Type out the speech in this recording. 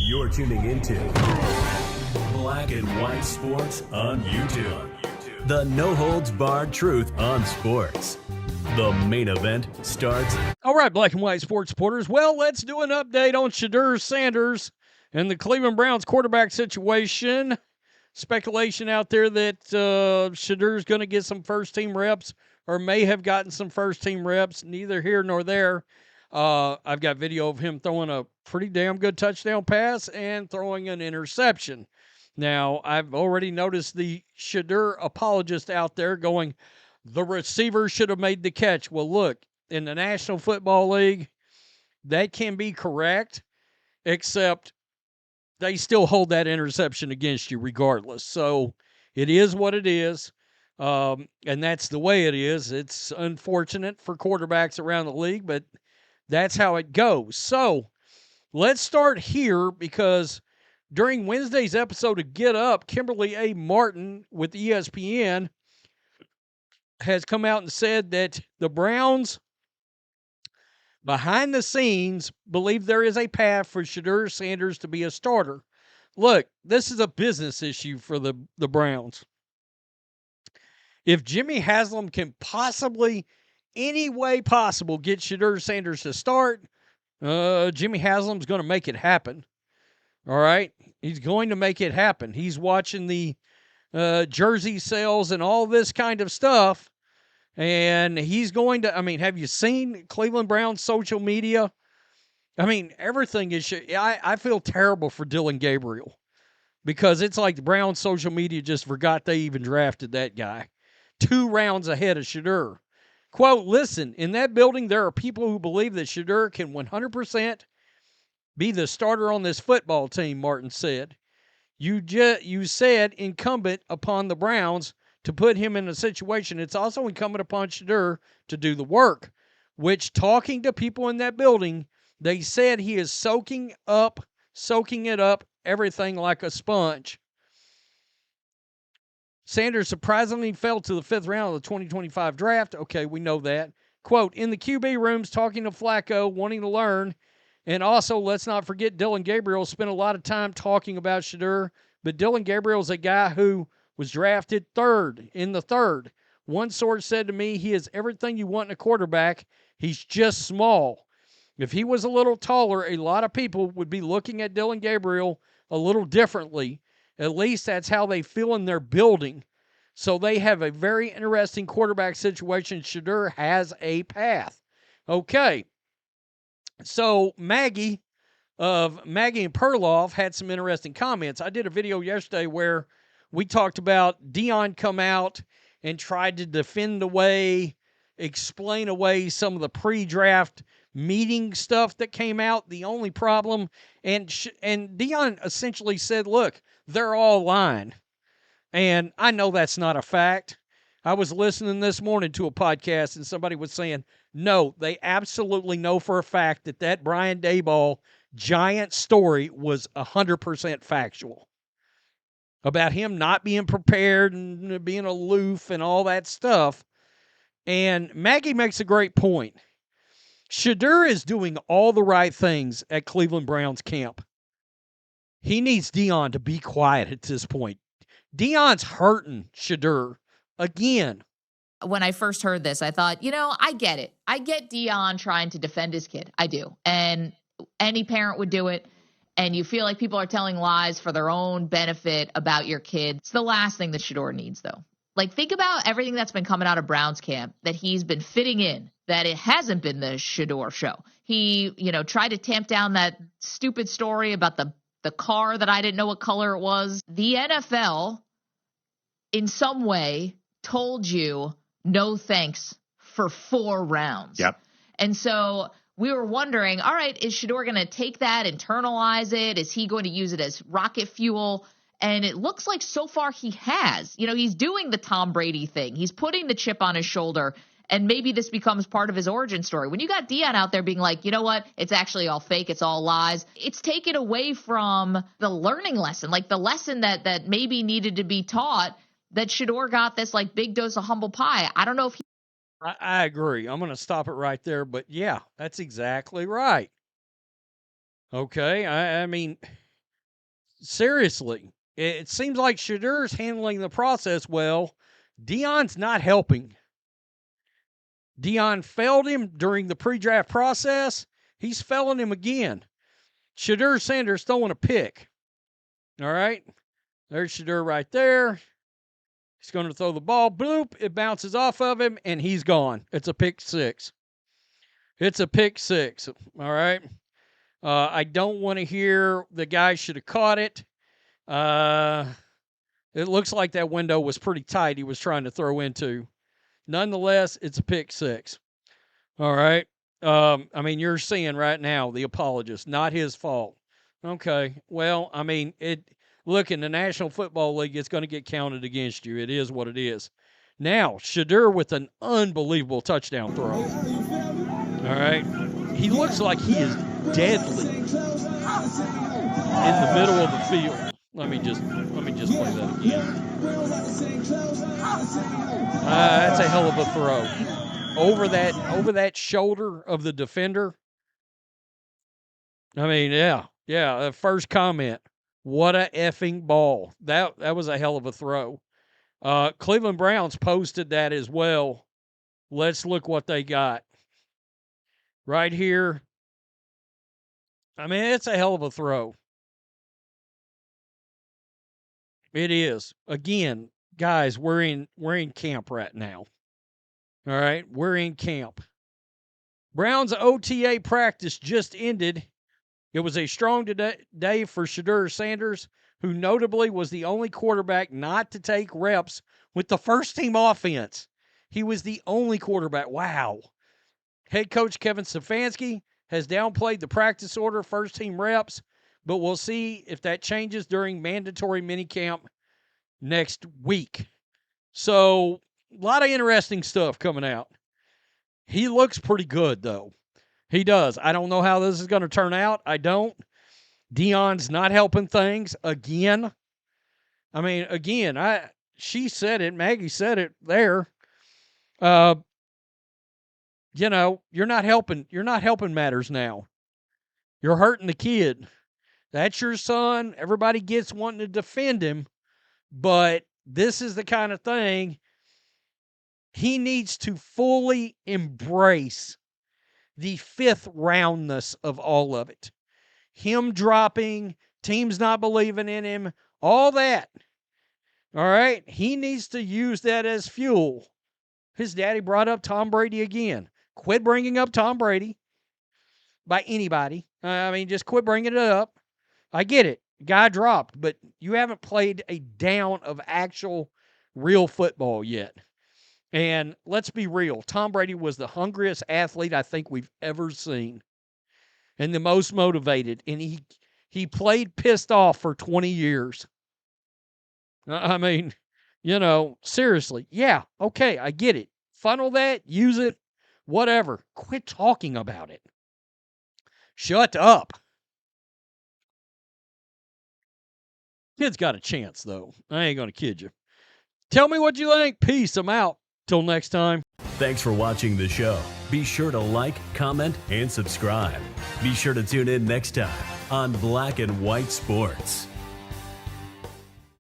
You're tuning into Black and White Sports on YouTube. The no-holds-barred truth on sports. The main event starts. All right, Black and White sports supporters. Well, let's do an update on Shedeur Sanders and the Cleveland Browns quarterback situation. Speculation out there that Shedeur's going to get some first-team reps or may have gotten some first-team reps. Neither here nor there. I've got video of him throwing a pretty damn good touchdown pass and throwing an interception. Now, I've already noticed the Shedeur apologist out there going, the receiver should have made the catch. Well, look, in the National Football League, that can be correct, except they still hold that interception against you regardless. So it is what it is, and that's the way it is. It's unfortunate for quarterbacks around the league, but that's how it goes. So let's start here because during Wednesday's episode of Get Up, Kimberly A. Martin with ESPN has come out and said that the Browns, behind the scenes, believe there is a path for Shedeur Sanders to be a starter. Look, this is a business issue for the Browns. If Jimmy Haslam can possibly, any way possible, get Shedeur Sanders to start, Jimmy Haslam's going to make it happen. All right? He's going to make it happen. He's watching the jersey sales and all this kind of stuff. And he's going to, have you seen Cleveland Browns social media? Everything is, I feel terrible for Dillon Gabriel because it's like the Browns social media just forgot they even drafted that guy 2 rounds ahead of Shedeur. Quote, listen, in that building, there are people who believe that Shedeur can 100% be the starter on this football team, Martin said. You said incumbent upon the Browns to put him in a situation. It's also incumbent upon Shedeur to do the work, which, talking to people in that building, they said he is soaking it up, everything like a sponge. Sanders surprisingly fell to the 5th round of the 2025 draft. Okay, we know that. Quote, in the QB rooms, talking to Flacco, wanting to learn. And also, let's not forget Dillon Gabriel spent a lot of time talking about Shedeur, but Dillon Gabriel's a guy who was drafted 3rd in the 3rd. One source said to me, he is everything you want in a quarterback. He's just small. If he was a little taller, a lot of people would be looking at Dillon Gabriel a little differently. At least that's how they feel in their building. So they have a very interesting quarterback situation. Shedeur has a path. Okay. So Maggie and Perloff had some interesting comments. I did a video yesterday where we talked about Deion come out and tried to defend away, explain away some of the pre-draft meeting stuff that came out. The only problem, and Deion essentially said, look, they're all lying. And I know that's not a fact. I was listening this morning to a podcast and somebody was saying, no, they absolutely know for a fact that Brian Daboll giant story was 100% factual about him not being prepared and being aloof and all that stuff. And Maggie makes a great point. Shedeur is doing all the right things at Cleveland Browns camp. He needs Deion to be quiet at this point. Deion's hurting Shedeur again. When I first heard this, I thought, I get it. I get Deion trying to defend his kid. I do. And any parent would do it. And you feel like people are telling lies for their own benefit about your kid. It's the last thing that Shedeur needs, though. Like, think about everything that's been coming out of Browns camp that he's been fitting in, that it hasn't been the Shedeur show. He, tried to tamp down that stupid story about the car that I didn't know what color it was. The NFL, in some way, told you no thanks for 4 rounds. Yep. And so we were wondering, all right, is Shedeur going to take that, internalize it? Is he going to use it as rocket fuel? And it looks like so far he has. He's doing the Tom Brady thing. He's putting the chip on his shoulder, and maybe this becomes part of his origin story. When you got Deion out there being like, you know what, it's actually all fake, it's all lies, it's taken away from the learning lesson, like the lesson that maybe needed to be taught, that Shedeur got this like big dose of humble pie. I don't know if I agree. I'm going to stop it right there. But yeah, that's exactly right. Okay, I mean, seriously, it seems like Shedeur's handling the process well. Deion's not helping. Deion failed him during the pre-draft process. He's failing him again. Shedeur Sanders throwing a pick. All right, there's Shedeur right there. He's going to throw the ball. Bloop, it bounces off of him, and he's gone. It's a pick six. It's a pick six. All right. I don't want to hear the guy should have caught it. It looks like that window was pretty tight he was trying to throw into. Nonetheless, it's a pick six. All right. I mean, you're seeing right now the apologist, not his fault. Okay. Well, I mean, look, in the National Football League, it's going to get counted against you. It is what it is. Now, Shedeur with an unbelievable touchdown throw. All right. He looks like he is deadly in the middle of the field. Let me just play that again. That's a hell of a throw. Over that shoulder of the defender. I mean, yeah. First comment. What a effing ball. That was a hell of a throw. Cleveland Browns posted that as well. Let's look what they got. Right here. I mean, it's a hell of a throw. It is. Again, guys, we're in camp right now. All right, we're in camp. Browns OTA practice just ended. It was a strong day for Shedeur Sanders, who notably was the only quarterback not to take reps with the first-team offense. He was the only quarterback. Wow. Head coach Kevin Stefanski has downplayed the practice order first-team reps, but we'll see if that changes during mandatory minicamp next week. So, a lot of interesting stuff coming out. He looks pretty good, though. He does. I don't know how this is going to turn out. I don't. Deion's not helping things again. I mean, again, she said it. Maggie said it there. You know, you're not helping. You're not helping matters now. You're hurting the kid. That's your son. Everybody gets wanting to defend him. But this is the kind of thing he needs to fully embrace the fifth roundness of all of it. Him dropping, teams not believing in him, all that. All right? He needs to use that as fuel. His daddy brought up Tom Brady again. Quit bringing up Tom Brady by anybody. I mean, just quit bringing it up. I get it. Guy dropped, but you haven't played a down of actual real football yet. And let's be real. Tom Brady was the hungriest athlete I think we've ever seen and the most motivated. And he played pissed off for 20 years. I mean, you know, seriously. Yeah, okay, I get it. Funnel that, use it, whatever. Quit talking about it. Shut up. Kid's got a chance, though. I ain't going to kid you. Tell me what you think. Peace. I'm out. Till next time. Thanks for watching the show. Be sure to like, comment, and subscribe. Be sure to tune in next time on Black and White Sports.